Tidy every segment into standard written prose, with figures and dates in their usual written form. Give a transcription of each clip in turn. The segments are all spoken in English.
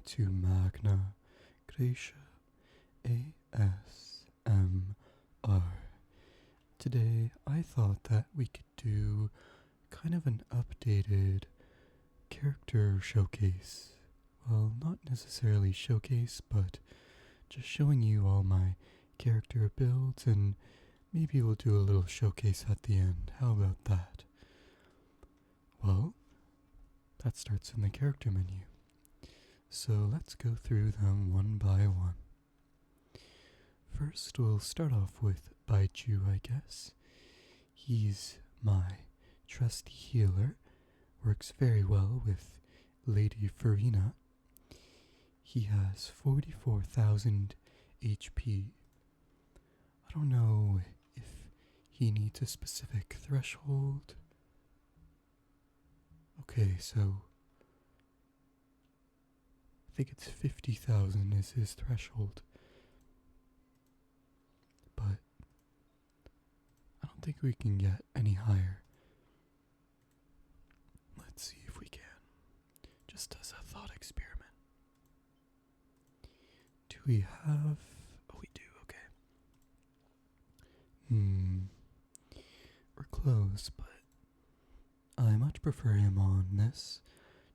to Magna Gracia ASMR. Today I thought that we could do kind of an updated character showcase. Well, not necessarily showcase, but just showing you all my character builds, and maybe we'll do a little showcase at the end. How about that? Well, that starts in the character menu. So let's go through them one by one. First, we'll start off with Baizhu, I guess. He's my trusty healer. Works very well with Lady Furina. He has 44,000 HP. I don't know if he needs a specific threshold. Okay, so I think it's 50,000 is his threshold. But I don't think we can get any higher. Let's see if we can. Just as a thought experiment. Do we have... Oh, we do, okay. We're close, but I much prefer him on this,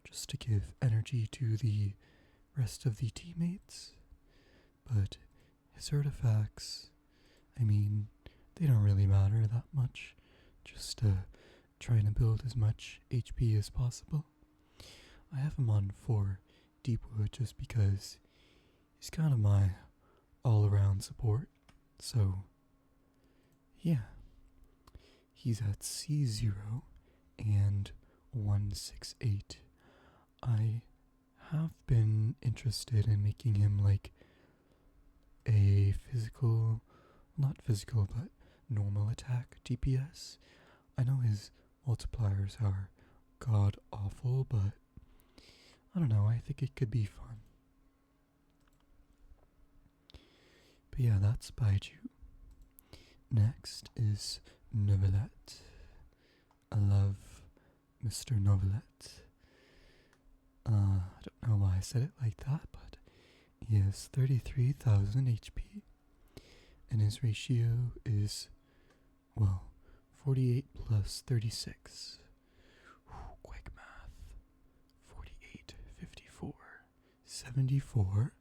just to give energy to the rest of the teammates. But his artifacts, I mean, they don't really matter that much. Just trying to build as much HP as possible. I have him on for Deepwood just because he's kind of my all-around support. So, yeah. He's at C0 and 168. I have been interested in making him like a physical, not physical, but normal attack DPS. I know his multipliers are god awful, but I don't know, I think it could be fun. But yeah, that's Baizhu. Next is Neuvillette. I love Mr. Neuvillette. I don't know why I said it like that, but he has 33,000 HP, and his ratio is, well, 48 plus 36. Quick math. 48, 54, 74,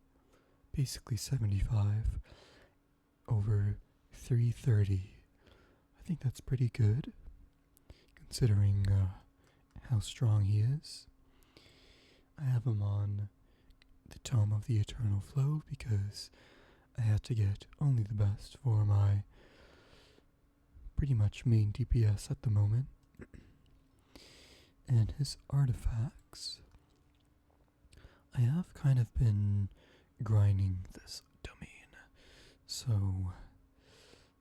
basically 75 over 330. I think that's pretty good, considering how strong he is. I have him on the Tome of the Eternal Flow because I had to get only the best for my pretty much main DPS at the moment. And his artifacts, I have kind of been grinding this domain, so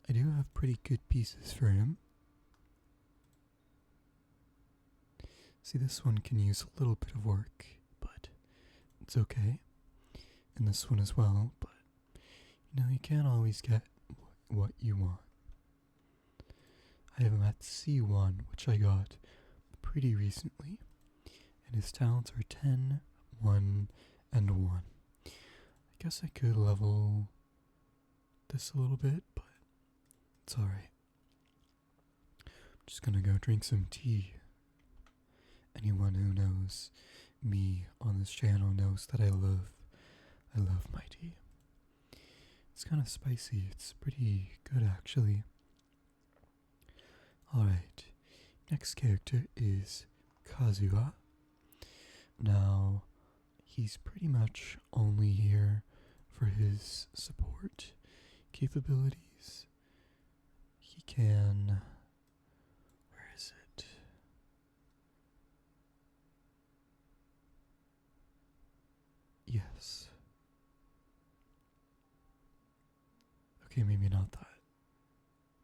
I do have pretty good pieces for him. See, this one can use a little bit of work, but it's okay. And this one as well, but you can't always get what you want. I have him at C1, which I got pretty recently, and his talents are 10, 1, and 1. I guess I could level this a little bit, but it's alright. I'm just gonna go drink some tea. Anyone who knows me on this channel knows that I love my tea. It's kind of spicy. It's pretty good, actually. Alright, next character is Kazuha. Now, he's pretty much only here for his support capabilities. He can... Where is it? Yes. Okay, maybe not that.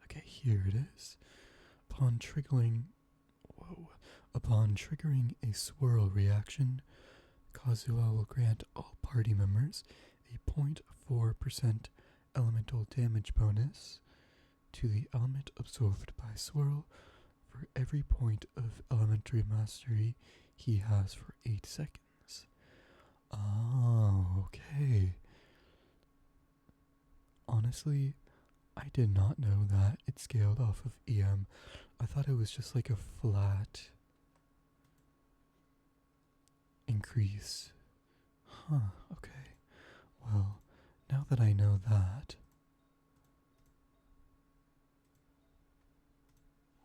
Okay, here it is. Upon triggering a swirl reaction, Kazuha will grant all party members a 0.4% elemental damage bonus to the element absorbed by swirl for every point of elementary mastery he has for 8 seconds. Oh, okay. Honestly, I did not know that it scaled off of EM. I thought it was just like a flat increase. Huh, okay. Well, now that I know that,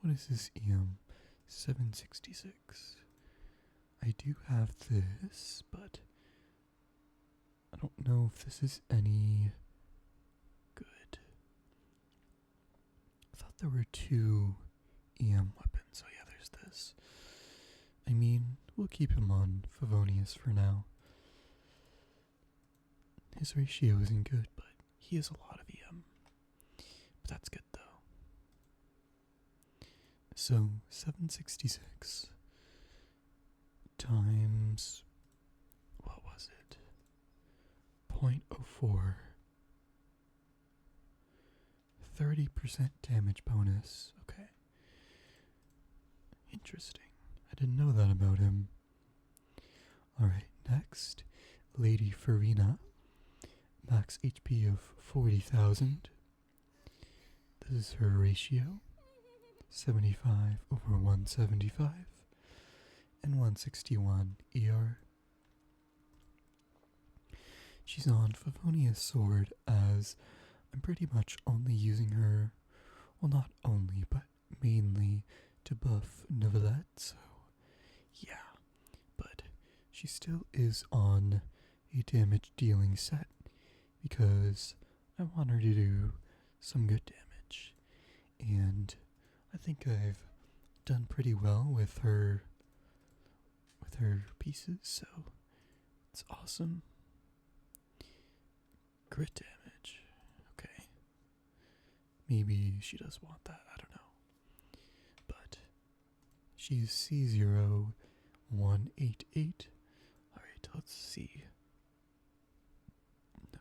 what is this EM? 766. I do have this, but I don't know if this is any good. I thought there were 2 EM weapons, so yeah, there's this. I mean, we'll keep him on Favonius for now. His ratio isn't good, but he has a lot of EM. But that's good though. So 766 times, what was it? 0.04. 30% damage bonus. Okay. Interesting. I didn't know that about him. Alright, next. Lady Furina. Max HP of 40,000. This is her ratio. 75 over 175. And 161 ER. She's on Favonia's sword as I'm pretty much only using her, well not only, but mainly to buff Neuvillette, so yeah. But she still is on a damage dealing set because I want her to do some good damage. And I think I've done pretty well with her pieces, so it's awesome. Crit damage. Okay. Maybe she does want that, I don't know. But she's C0188. Alright, let's see.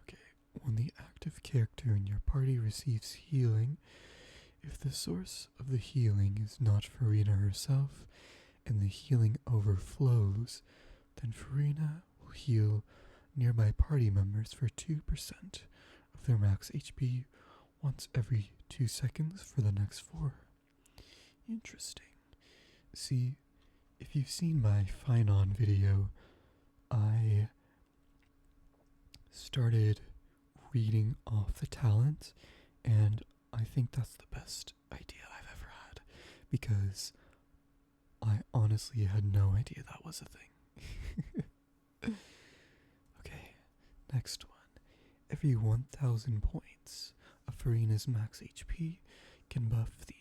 Okay. When the active character in your party receives healing, if the source of the healing is not Furina herself, and the healing overflows, then Furina will heal nearby party members for 2% of their max HP once every 2 seconds for the next 4. Interesting. See, if you've seen my Phainon video, I started reading off the talents, and I think that's the best idea I've ever had, because I honestly had no idea that was a thing. Okay, next one. Every 1,000 points of Furina's max HP can buff the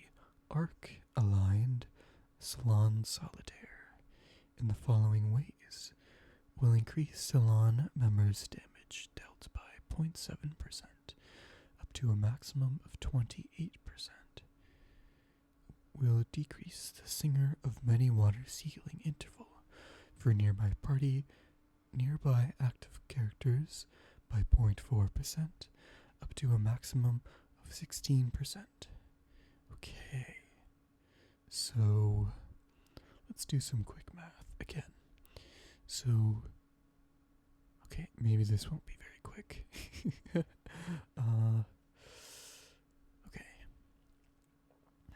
Arc-aligned Salon Solitaire in the following ways. Will increase Salon members' damage dealt by 0.7% up to a maximum of 28%. Will decrease the Singer of Many Waters healing interval for nearby active characters by 0.4% up to a maximum of 16%. Okay, so let's do some quick math again. So, okay, maybe this won't be very quick. Okay.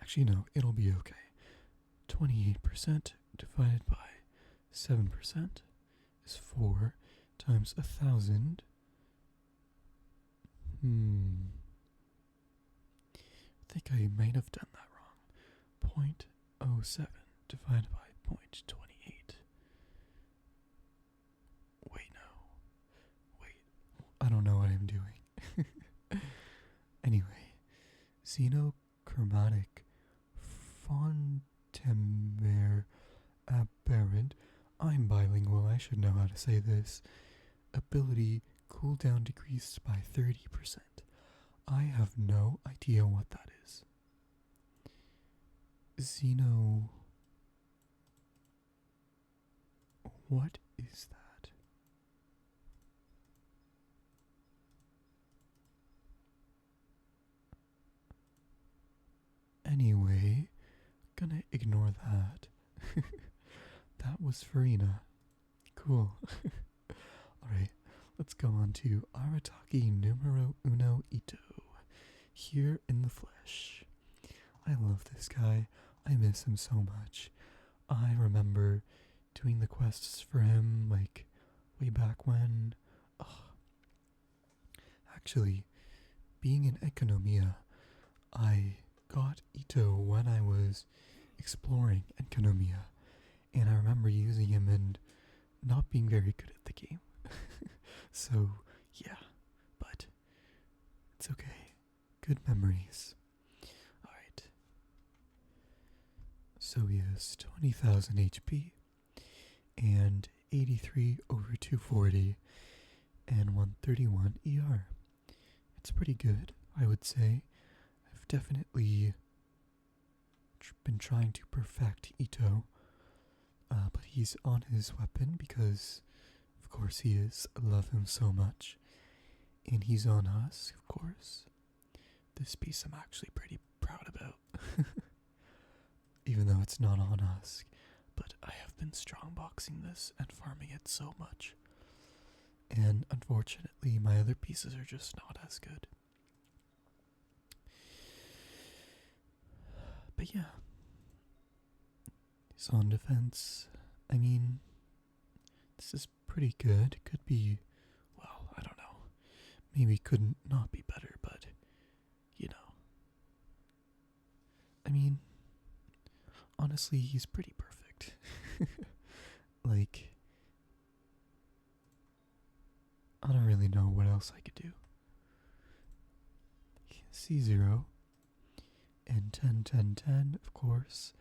Actually, no, it'll be okay. 28% divided by 7% is 4 times 1,000. I think I might have done that wrong. 0.07 divided by 0.28. Wait, no. Wait, I don't know what I'm doing. Anyway, xenochromatic Fontaine aberrant. I'm bilingual, I should know how to say this. Ability cooldown decreased by 30%. I have no idea what that is. What is that? Anyway, gonna ignore that. That was Furina. Cool. Alright, let's go on to Arataki numero uno Itto. Here in the flesh. I love this guy. I miss him so much. I remember doing the quests for him, like, way back when. Ugh. Actually, being in Economia, I got Itto when I was exploring Economia, and I remember using him and not being very good at the game. So, yeah, but it's okay. Good memories. Alright. So he has 20,000 HP and 83 over 240 and 131 ER. It's pretty good, I would say. I've definitely been trying to perfect Itto, but he's on his weapon because, of course, he is. I love him so much. And he's on Husk, of course. This piece I'm actually pretty proud about. Even though it's not on Husk. But I have been strongboxing this and farming it so much. And unfortunately, my other pieces are just not as good. But yeah. He's on defense. I mean, this is pretty good. Could be, well, I don't know. Maybe couldn't not be better, but, you know. I mean, honestly, he's pretty perfect. Like, I don't really know what else I could do. C0 and 10, 10, 10, of course.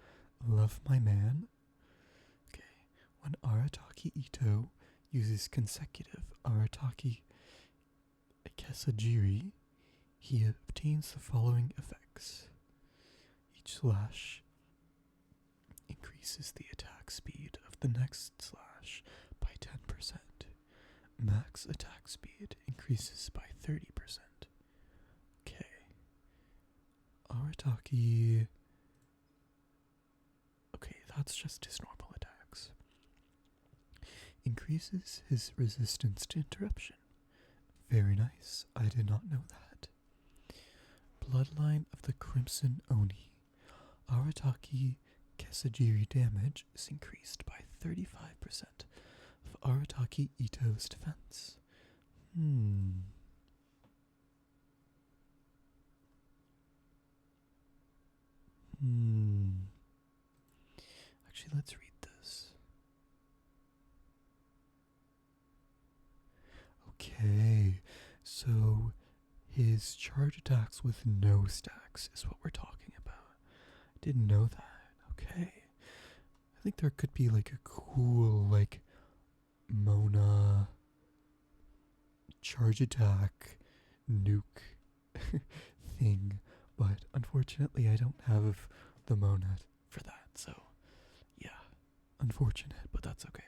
Love my man. Okay, when Arataki Itto uses consecutive Arataki Kesajiri, he obtains the following effects. Each slash increases the attack speed of the next slash by 10%. Max attack speed increases by 30%. Okay. Arataki... Okay, that's just his normal attacks. Increases his resistance to interruption. Very nice. I did not know that. Bloodline of the Crimson Oni. Arataki Kesajiri damage is increased by 35% of Arataki Itto's defense. Actually, let's read this. Okay, so his charge attacks with no stacks is what we're talking about. I didn't know that. Okay. I think there could be like a cool, like, Mona charge attack nuke thing, but unfortunately I don't have the Mona for that, so yeah, unfortunate, but that's okay.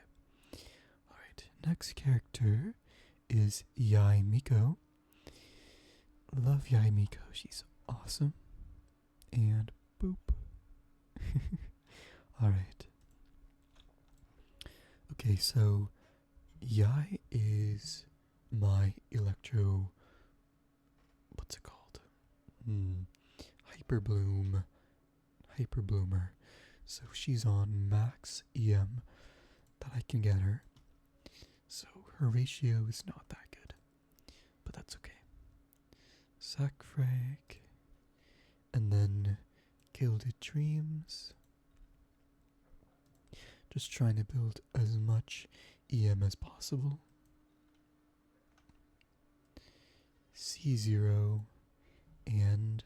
Alright, next character is Yae Miko. Love Yae Miko, she's awesome. And boop. Alright. Okay, so Yae is my electro... what's it called? Hyperbloomer. So she's on max EM that I can get her. So her ratio is not that good. But that's okay. Sackfrag. And then Gilded Dreams. Just trying to build as much EM as possible. C0 and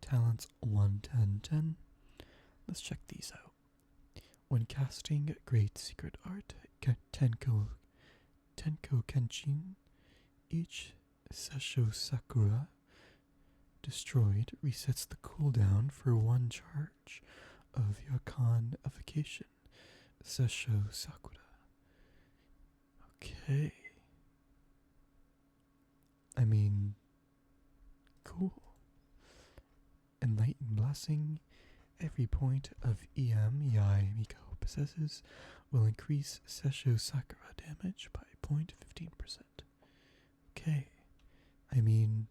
talents 1, 10, 10. Let's check these out. When casting Great Secret Art, Tenko Kenshin, each Sesho Sakura destroyed resets the cooldown for 1 charge of Yakonification. Sesho Sakura. Okay. I mean, cool. Enlightened Blessing. Every point of EM Yae Miko possesses will increase Sesho Sakura damage by point 15%. Okay. I mean,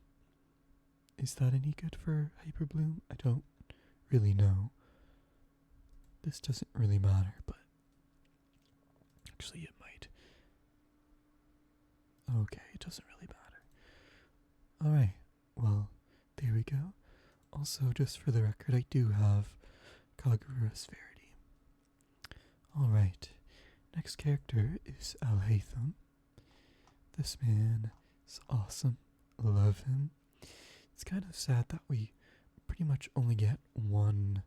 is that any good for Hyperbloom? I don't really know. This doesn't really matter, but actually it might. Okay, it doesn't really matter. Alright, well, there we go. Also, just for the record, I do have Kagura Severity. Alright, next character is Alhaitham. This man is awesome. Love him. It's kind of sad that we pretty much only get one,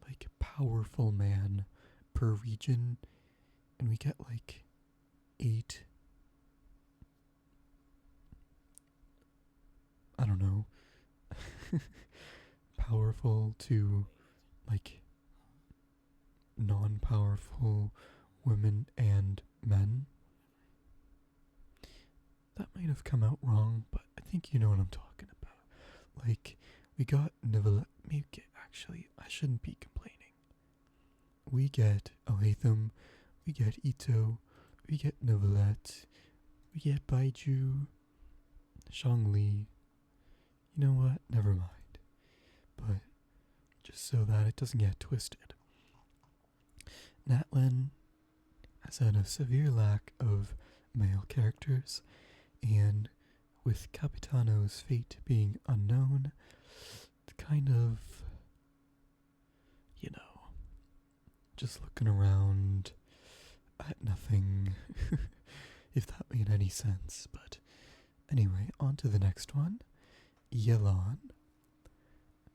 like, powerful man per region, and we get, like, 8, I don't know, powerful to, like, non-powerful women and men. That might have come out wrong, but I think you know what I'm talking about. Like, we got Neuvillette. Actually, I shouldn't be complaining. We get Alhaitham, we get Itto, we get Neuvillette, we get Baizhu, Zhongli. You know what? Never mind. But just so that it doesn't get twisted. Natlan has had a severe lack of male characters, and with Capitano's fate being unknown, kind of, you know, just looking around at nothing, if that made any sense. But anyway, on to the next one. Yelan.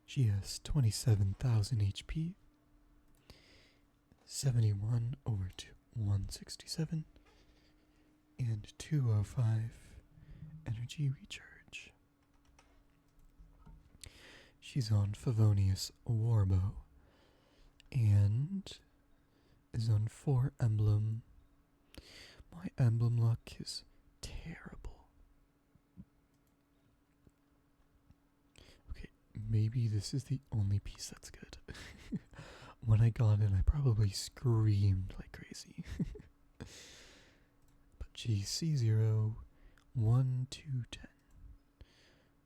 She has 27,000 HP, 71 over to 167, and 205 energy recharge. She's on Favonius Warbow and is on 4 emblem. My emblem luck is terrible. Okay, maybe this is the only piece that's good. When I got it, I probably screamed like crazy. But geez, C0, 1, 2, 10.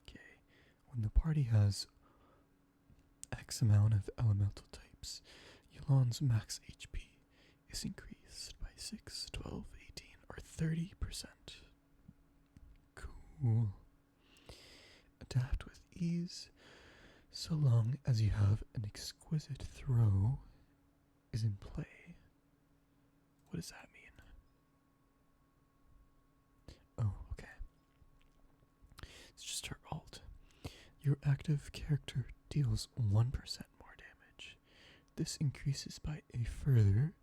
Okay, when the party has X amount of elemental types, Yelan's max HP is increased by 6, 12, 18, or 30%. Cool. Adapt with ease, so long as you have an exquisite throw is in play. What does that mean? Oh, okay. It's just her alt. Your active character deals 1% more damage. This increases by a further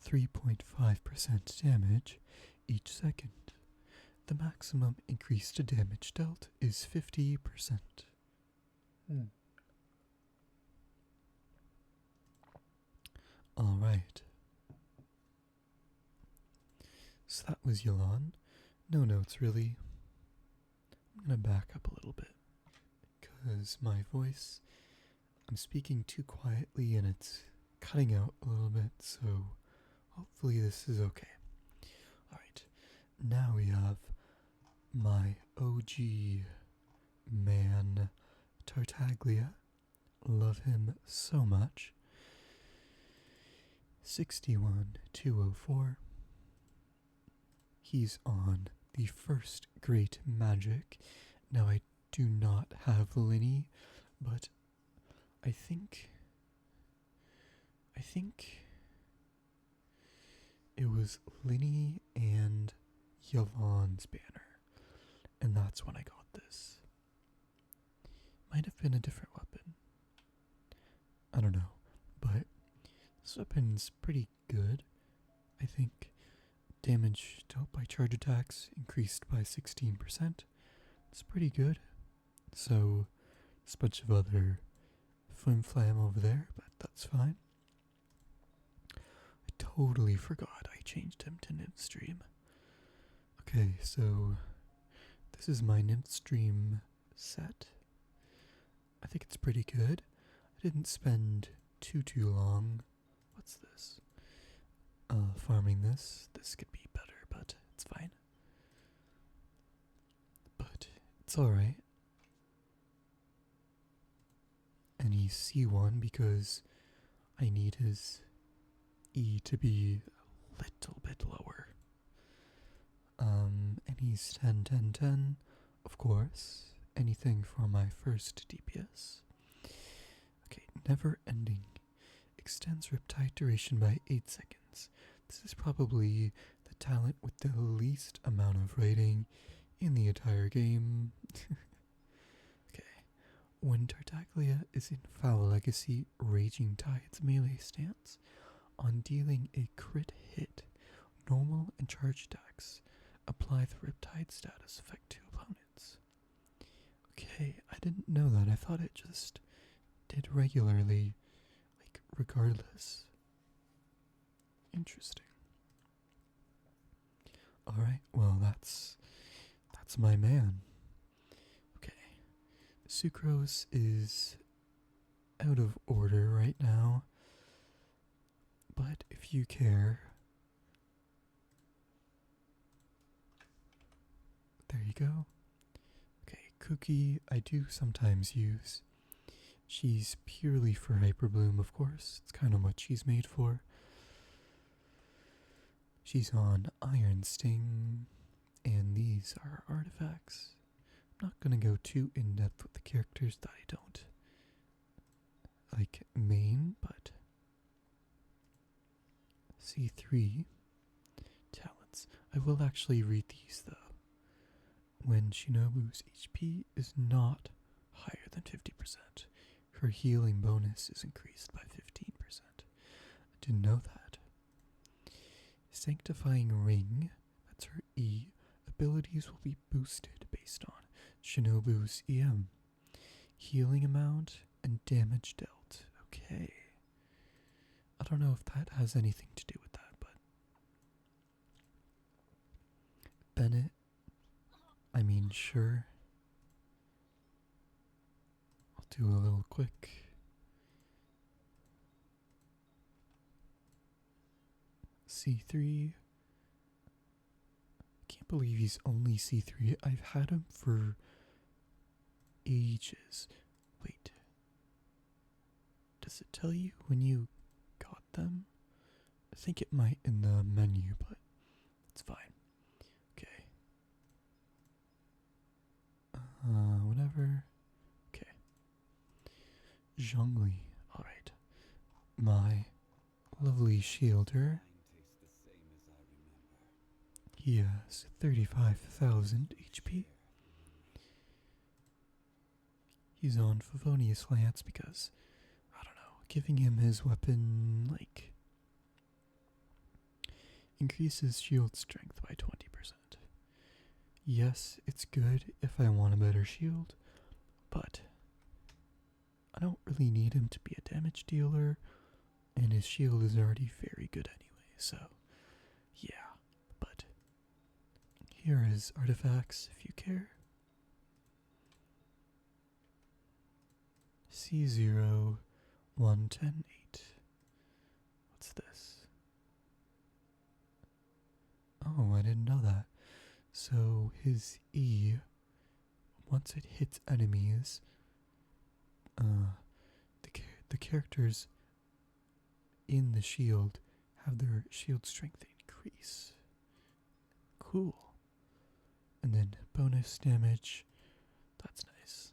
3.5% damage each second. The maximum increased damage dealt is 50%. Alright. So that was Yelan. No notes really. I'm gonna back up a little bit, because my voice, I'm speaking too quietly and it's cutting out a little bit, so hopefully this is okay. Alright, now we have my OG man, Tartaglia. Love him so much. 61,204. He's on the first great magic. Now I do not have Linny, but I think it was Linny and Yelan's banner, and that's when I got this. Might have been a different weapon. I don't know, but this weapon's pretty good. I think damage dealt by charge attacks increased by 16%. It's pretty good. So, there's a bunch of other flim-flam over there, but that's fine. I totally forgot I changed him to Nymph Stream. Okay, so this is my Nymph Stream set. I think it's pretty good. I didn't spend too long. What's this? Farming this. This could be better, but it's fine. It's alright. And he's C1 because I need his E to be a little bit lower. And he's 10, 10, 10, of course. Anything for my first DPS. Okay, never ending. Extends Riptide duration by 8 seconds. This is probably the talent with the least amount of rating in the entire game. Okay. When Tartaglia is in Foul Legacy Raging Tide's melee stance, on dealing a crit hit, normal and charge attacks apply the Riptide status effect to opponents. Okay, I didn't know that. I thought it just did regularly, like, regardless. Interesting. Alright, well, that's my man. Okay. Sucrose is out of order right now. But if you care, there you go. Okay, Kuki I do sometimes use. She's purely for Hyperbloom, of course. It's kind of what she's made for. She's on Iron Sting, and these are artifacts. I'm not gonna go too in-depth with the characters that I don't like main, but C3 talents. I will actually read these though. When Shinobu's HP is not higher than 50%, her healing bonus is increased by 15%. I didn't know that. Sanctifying Ring, that's her E, abilities will be boosted based on Shinobu's EM. Healing amount and damage dealt. Okay. I don't know if that has anything to do with that, but Bennett, I mean, sure. I'll do a little quick. C3. Can't believe he's only C3. I've had him for ages. Wait. Does it tell you when you got them? I think it might in the menu, but it's fine. Okay. Whatever. Okay. Zhongli. Alright. My lovely shielder. He has 35,000 HP. He's on Favonius Lance because, I don't know, giving him his weapon, like, increases shield strength by 20%. Yes, it's good if I want a better shield, but I don't really need him to be a damage dealer, and his shield is already very good anyway, so yeah. But here is artifacts if you care. C0 110 8. What's this? Oh, I didn't know that. So his E, once it hits enemies, the characters in the shield have their shield strength increase. Cool. And then bonus damage. That's nice.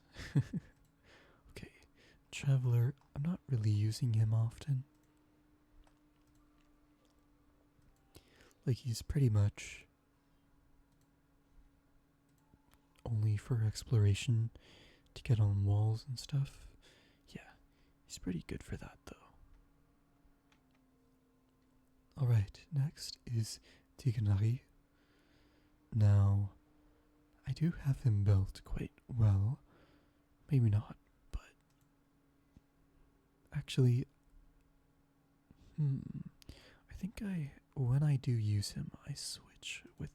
Okay. Traveler. I'm not really using him often. Like, he's pretty much only for exploration to get on walls and stuff. Yeah, he's pretty good for that though. Alright, next is Tighnari. Now, I do have him built quite well. Maybe not, but actually, I think when I do use him, I switch with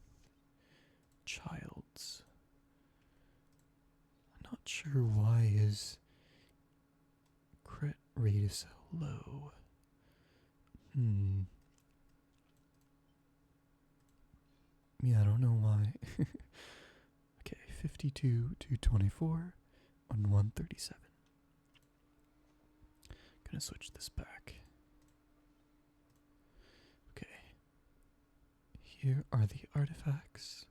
Childs. I'm not sure why his crit rate is so low. Yeah, I don't know why. Okay, 52 to 24 on 137. Gonna switch this back. Okay. Here are the artifacts.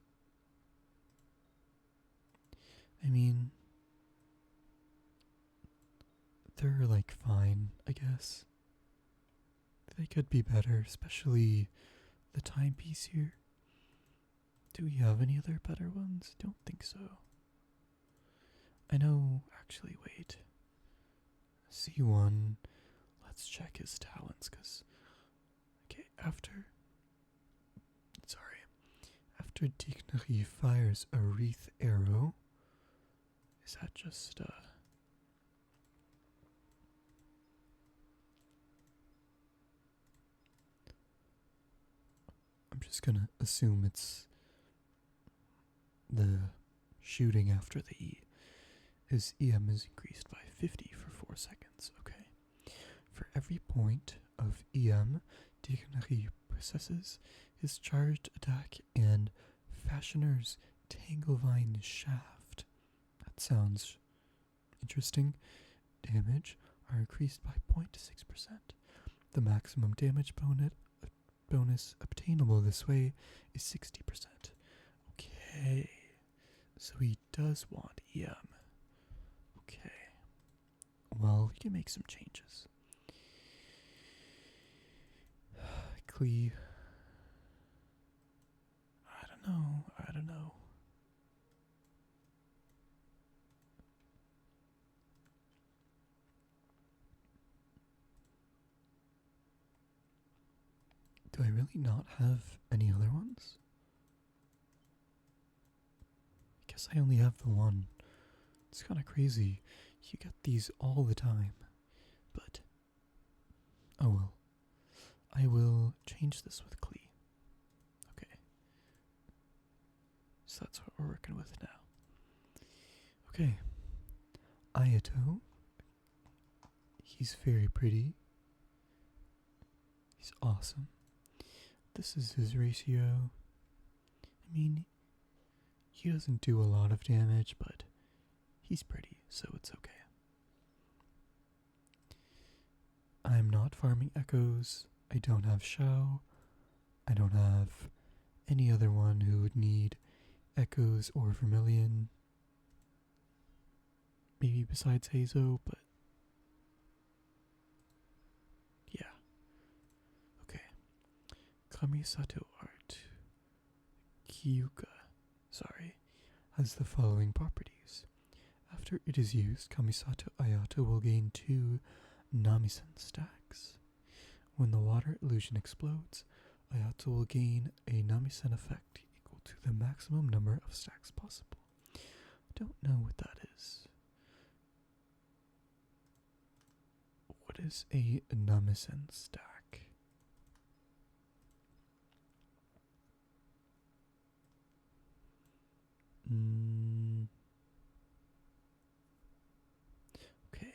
I mean, they're like fine, I guess. They could be better, especially the timepiece here. Do we have any other better ones? Don't think so. I know, actually, wait. C1, let's check his talents, okay, after Tighnari fires a wreath arrow, is that just, I'm just gonna assume it's the shooting after the E. His EM is increased by 50 for 4 seconds, okay. For every point of EM, Tighnari possesses his charged attack and Fashioner's Tanglevine Shaft. That sounds interesting. Damage are increased by 0.6%. The maximum damage bonus obtainable this way is 60%. Okay, so he does want EM. Okay, well, we can make some changes. Klee. I don't know. Do I really not have any other ones? I guess I only have the one. It's kind of crazy. You get these all the time. But, oh well. I will change this with Klee. Okay. So that's what we're working with now. Okay. Ayato. He's very pretty. He's awesome. This is his ratio. I mean, he doesn't do a lot of damage, but he's pretty, so it's okay. I'm not farming echoes. I don't have Shao. I don't have any other one who would need echoes or vermilion. Maybe besides Heizou, but yeah. Okay. Kamisato has the following properties. After it is used, Kamisato Ayato will gain 2 Namisen stacks. When the water illusion explodes, Ayato will gain a Namisen effect equal to the maximum number of stacks possible. Don't know what that is. What is a Namisen stack? Okay.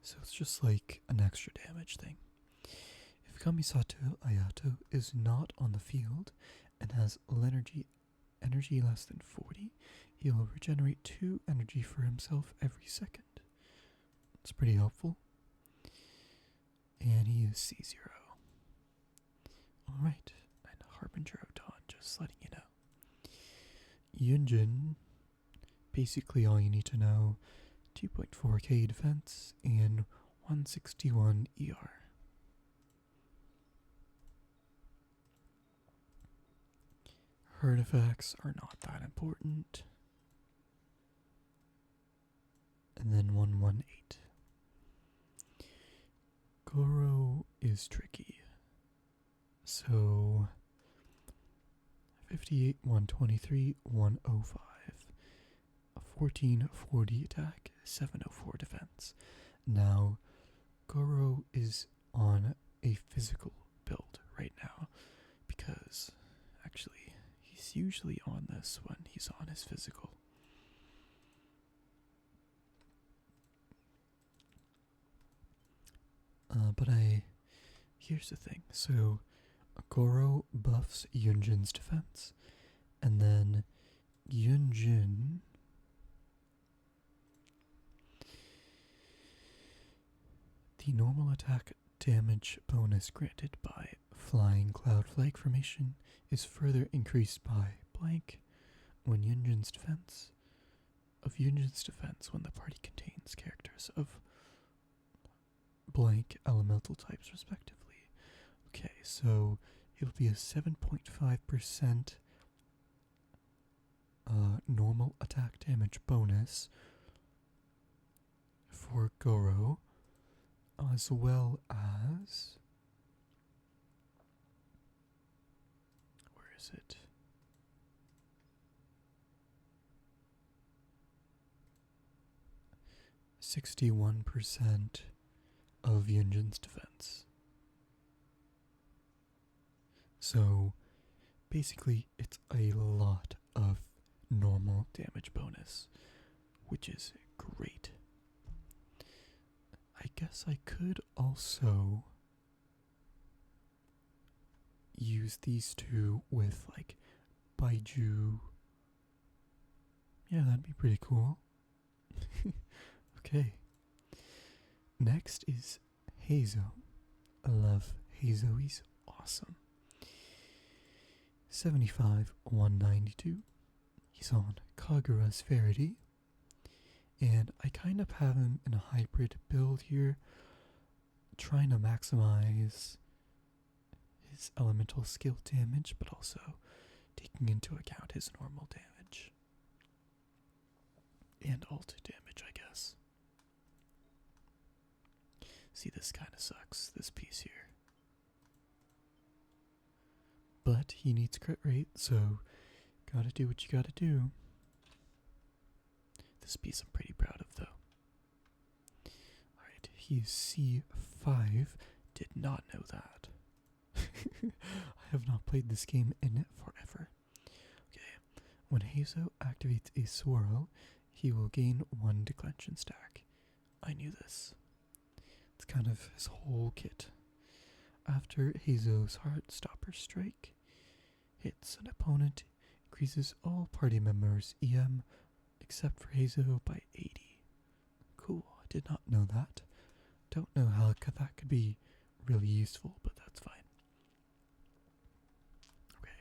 So it's just like an extra damage thing. If Kamisato Ayato is not on the field and has energy less than 40, he will regenerate 2 energy for himself every second. It's pretty helpful. And he is C0. Alright, and Harbinger of Dawn, just letting you know. Yunjin, basically all you need to know, 2.4k defense and 161 ER. Her artifacts are not that important. And then 118. Gorou is tricky. So 58, 123, 105. A 1440 attack, 704 defense. Now, Gorou is on a physical build right now because actually he's usually on this when he's on his physical. But here's the thing. So, Gorou buffs Yunjin's defense, And then Yunjin. The normal attack damage bonus granted by Flying Cloud Flag Formation is further increased by blank when Yunjin's defense when the party contains characters of blank elemental types respectively. Okay, so it'll be a 7.5% normal attack damage bonus for Gorou, as well as, where is it? %61 of Yunjin's defense. So basically it's a lot of normal damage bonus, which is great. I guess I could also use these two with like Baizhu. Yeah, that'd be pretty cool. Okay. Next is Heizou. I love Heizou, he's awesome. 75-192. He's on Kagura's Verity. And I kind of have him in a hybrid build here, trying to maximize his elemental skill damage, but also taking into account his normal damage. And ult damage, I guess. See, this kind of sucks, this piece here. But he needs crit rate, so gotta do what you gotta do. This piece I'm pretty proud of, though. Alright, he's C5. Did not know that. I have not played this game in forever. Okay, when Heizou activates a swirl, he will gain 1 declension stack. I knew this. It's kind of his whole kit. After Heizou's Heartstopper Strike hits an opponent, increases all party members' EM except for Heizou by 80. Cool, I did not know that. Don't know how that could be really useful, but that's fine. Okay.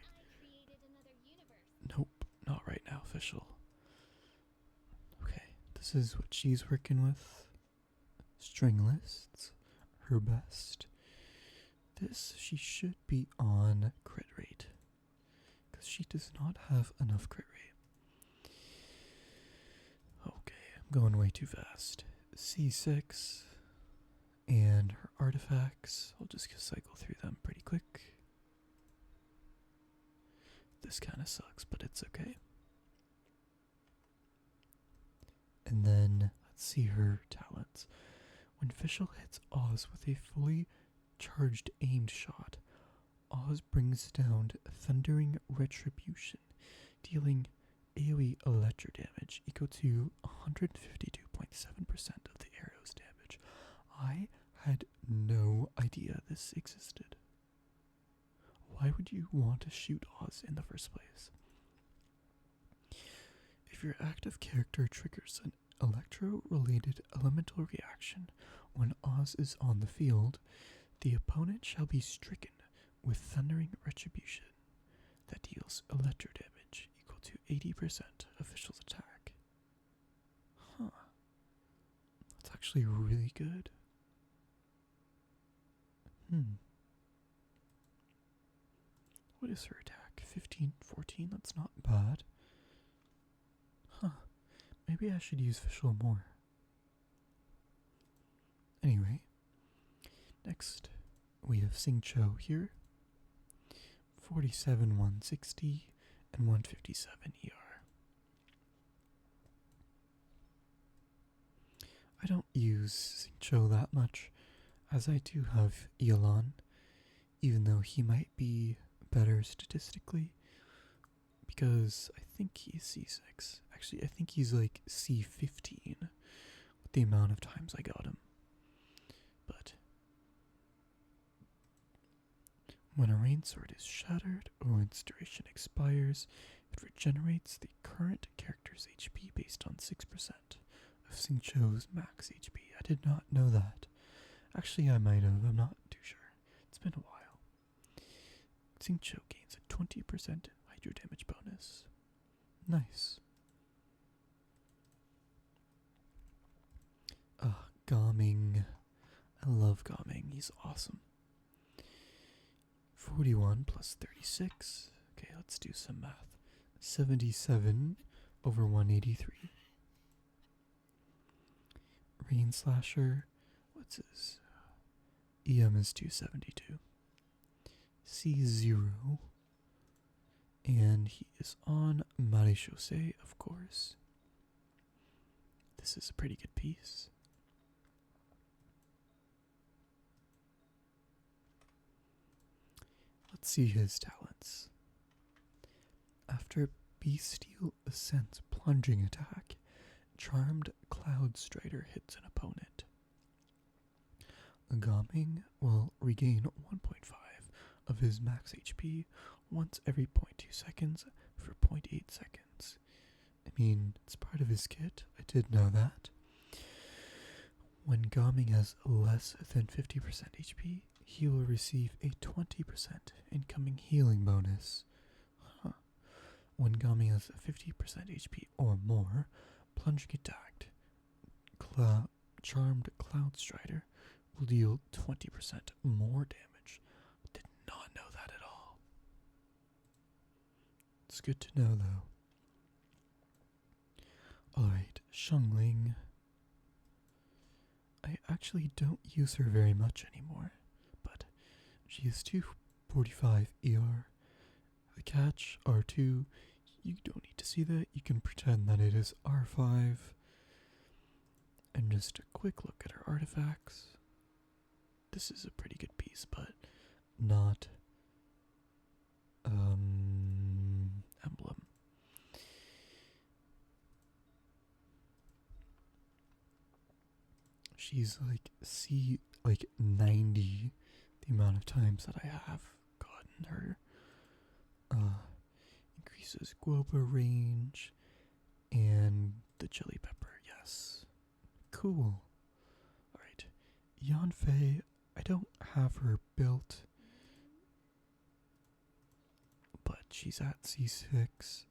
Nope, not right now, Fischl. Okay, this is what she's working with. String lists, her best. This, she should be on crit rate, because she does not have enough crit rate. Okay, I'm going way too fast. C6, and her artifacts, I'll just cycle through them pretty quick. This kind of sucks, but it's okay. And then, let's see her talents. When Fischl hits Oz with a fully charged aimed shot, Oz brings down Thundering Retribution, dealing AoE electro damage equal to 152.7% of the arrow's damage. I had no idea this existed. Why would you want to shoot Oz in the first place? If your active character triggers an electro-related elemental reaction when Oz is on the field, the opponent shall be stricken with Thundering Retribution that deals electro damage equal to 80% of Fischl's attack. Huh. That's actually really good. What is her attack? 15, 14? That's not bad. Huh. Maybe I should use Fischl more. Anyway, next we have Xingqiu here. 47, 160, and 157 ER. I don't use Xingqiu that much, as I do have Yelan, even though he might be better statistically, because I think he's C6. Actually, I think he's like C15 with the amount of times I got him. But When a rain sword is shattered or its duration expires, it regenerates the current character's HP based on 6% of Xingqiu's max HP. I did not know that. Actually, I might have. I'm not too sure. It's been a while. Xingqiu gains a 20% hydro damage bonus. Nice. Gaming. I love Gaming. He's awesome. 41 plus 36. Okay, let's do some math. 77 over 183. Rain Slasher. What's his? EM is 272. C0. And he is on Marechaussee, of course. This is a pretty good piece. Let's see his talents. After Bestial Ascent's plunging attack, Charmed Cloud Strider hits an opponent. Gaming will regain 1.5 of his max HP once every 0.2 seconds for 0.8 seconds. I mean, it's part of his kit. I did know that. When Gaming has less than 50% HP, he will receive a 20% incoming healing bonus. When Gaming has 50% HP or more, plunging attacked, Charmed Cloud Strider will deal 20% more damage. Did not know that at all. It's good to know, though. Alright, Xiangling. I actually don't use her very much anymore, but she is 245 ER. The catch, R2, you don't need to see that. You can pretend that it is R5. And just a quick look at her artifacts. This is a pretty good piece, but not emblem. She's like 90 the amount of times that I have gotten her. Increases Guoba range and the chili pepper, yes. Cool. Alright. Yanfei, I don't have her built, but she's at C6. Let's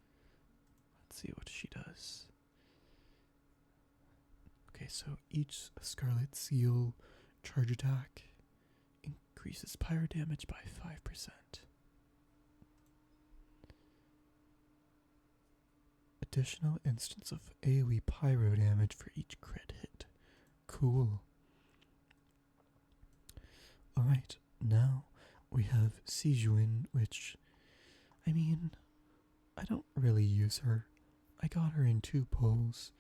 see what she does. Okay, so each Scarlet Seal charge attack increases pyro damage by 5%. Additional instance of AoE pyro damage for each crit hit. Cool. Alright, now we have Sigewinne, which, I mean, I don't really use her. I got her in 2 pulls.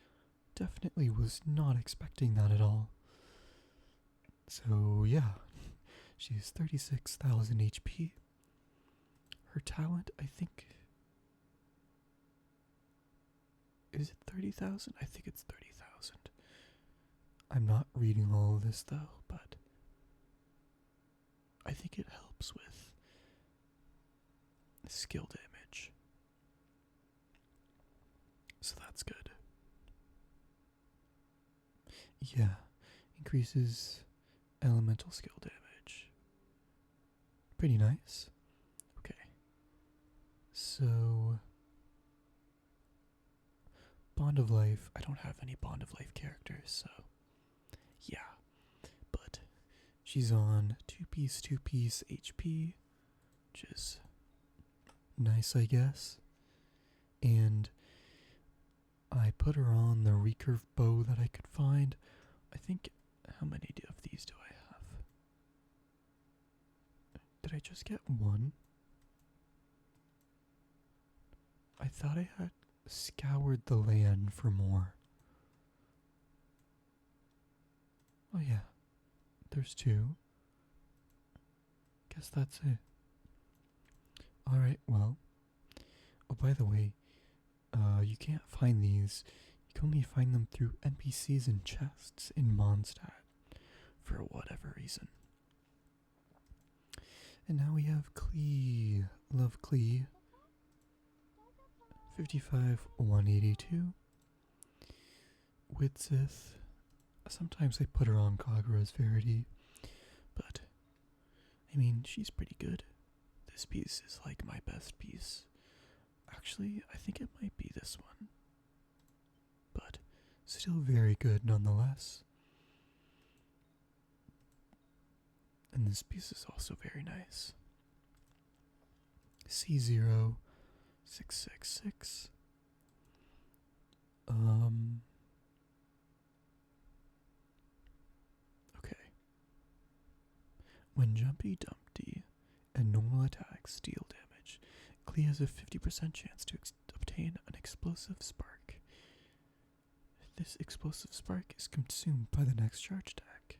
Definitely was not expecting that at all. So, yeah, she's 36,000 HP. Her talent, I think, is it 30,000? I think it's 30,000. I'm not reading all of this though, but I think it helps with skill damage. So that's good. Yeah, increases elemental skill damage. Pretty nice. Okay. So Bond of Life, I don't have any Bond of Life characters, so yeah. But she's on 2-piece HP, which is nice, I guess. And I put her on the recurve bow that I could find. I think, how many of these do I have? Did I just get one? I thought I had scoured the land for more. Oh yeah, there's 2. Guess that's it. Alright, well. Oh, by the way, you can't find these. You can only find them through NPCs and chests in Mondstadt, for whatever reason. And now we have Klee. Love Klee. 55, 182. Witzith. Sometimes they put her on Kagura's Verity, but I mean, she's pretty good. This piece is like my best piece. Actually, I think it might be this one, but still very good nonetheless. And this piece is also very nice. C0666. Okay. When Jumpy Dumpty and normal attacks deal damage, Klee has a 50% chance to obtain an explosive spark. This explosive spark is consumed by the next charge attack,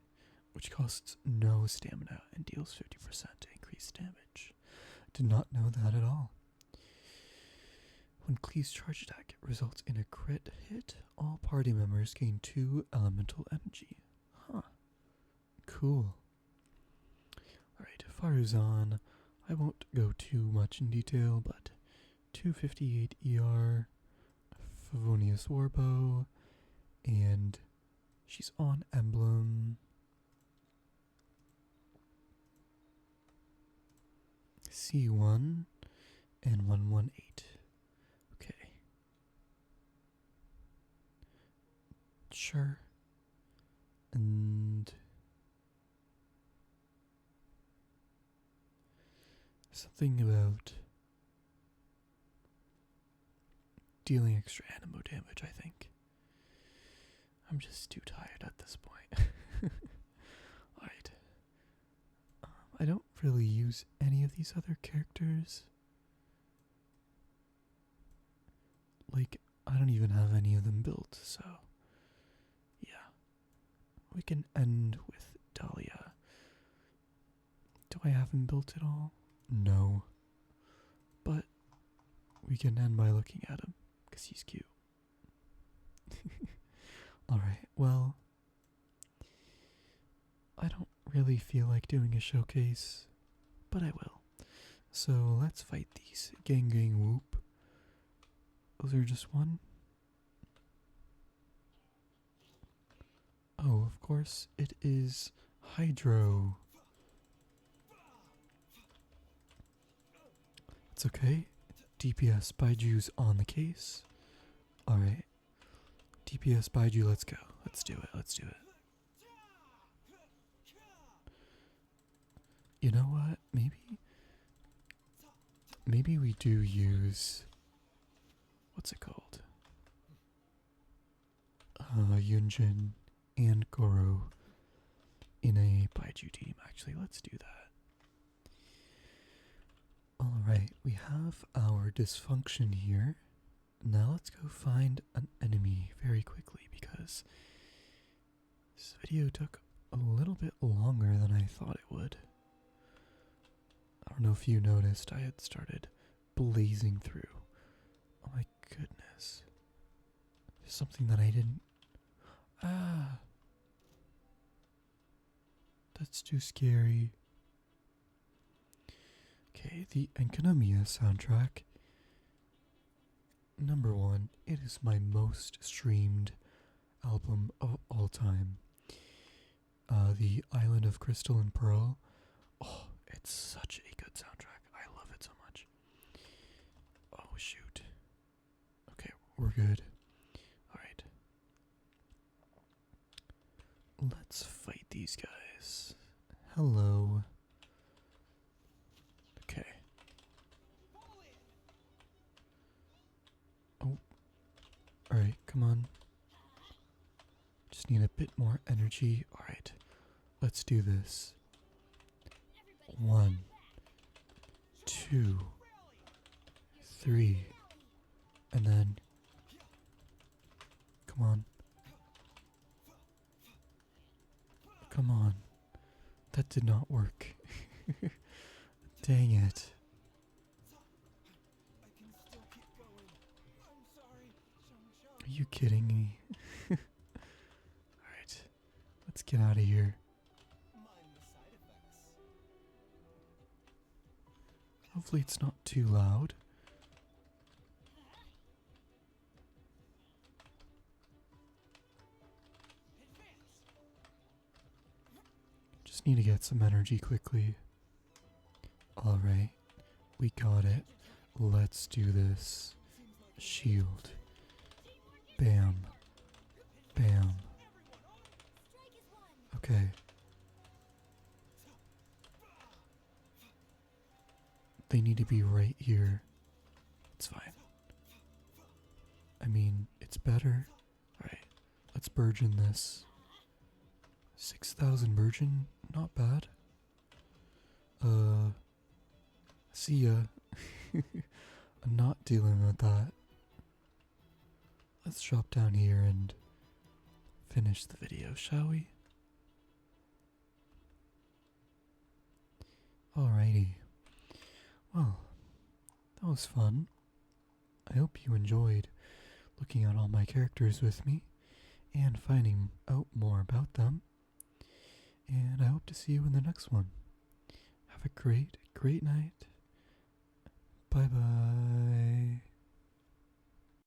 which costs no stamina and deals 50% increased damage. Did not know that at all. When Klee's charge attack results in a crit hit, all party members gain 2 elemental energy. Huh. Cool. Alright, Faruzan. I won't go too much in detail, but 258 ER, Favonius Warbow, and she's on Emblem. C1 and 118. Okay. Sure. And something about dealing extra animo damage, I think. I'm just too tired at this point. Alright. I don't really use any of these other characters. Like, I don't even have any of them built, so yeah. We can end with Dahlia. Do I have him built at all? No. But we can end by looking at him, because he's cute. Alright, well, I don't really feel like doing a showcase, but I will. So let's fight these. Gang Gang Whoop. Those are just one. Oh, of course, it is Hydro. It's okay. DPS Baizhu's on the case. Alright. DPS Baizhu, let's go. Let's do it. Let's do it. You know what? Maybe we do use, what's it called? Yunjin and Gorou in a Baizhu team. Actually, let's do that. Alright, we have our dysfunction here. Now let's go find an enemy very quickly, because this video took a little bit longer than I thought it would. I don't know if you noticed, I had started blazing through. Oh my goodness. There's something that I didn't... Ah! That's too scary. Okay, the Enkanomiya soundtrack. Number 1, it is my most streamed album of all time. The Island of Crystal and Pearl. Oh, it's such a good soundtrack. I love it so much. Oh, shoot. Okay, we're good. Alright. Let's fight these guys. Hello. Okay. Oh. Alright, come on. Just need a bit more energy. Alright. Let's do this. 1, 2, 3, and then, come on, that did not work. Dang it. Are you kidding me? Alright, let's get out of here. Hopefully it's not too loud. Just need to get some energy quickly. Alright, we got it. Let's do this. Shield. Bam. Bam. Okay. They need to be right here. It's fine. I mean, it's better. Alright, let's burgeon this. 6,000 burgeon, not bad. See ya. I'm not dealing with that. Let's drop down here and finish the video, shall we? Alrighty. Well, that was fun. I hope you enjoyed looking at all my characters with me and finding out more about them. And I hope to see you in the next one. Have a great, great night. Bye bye.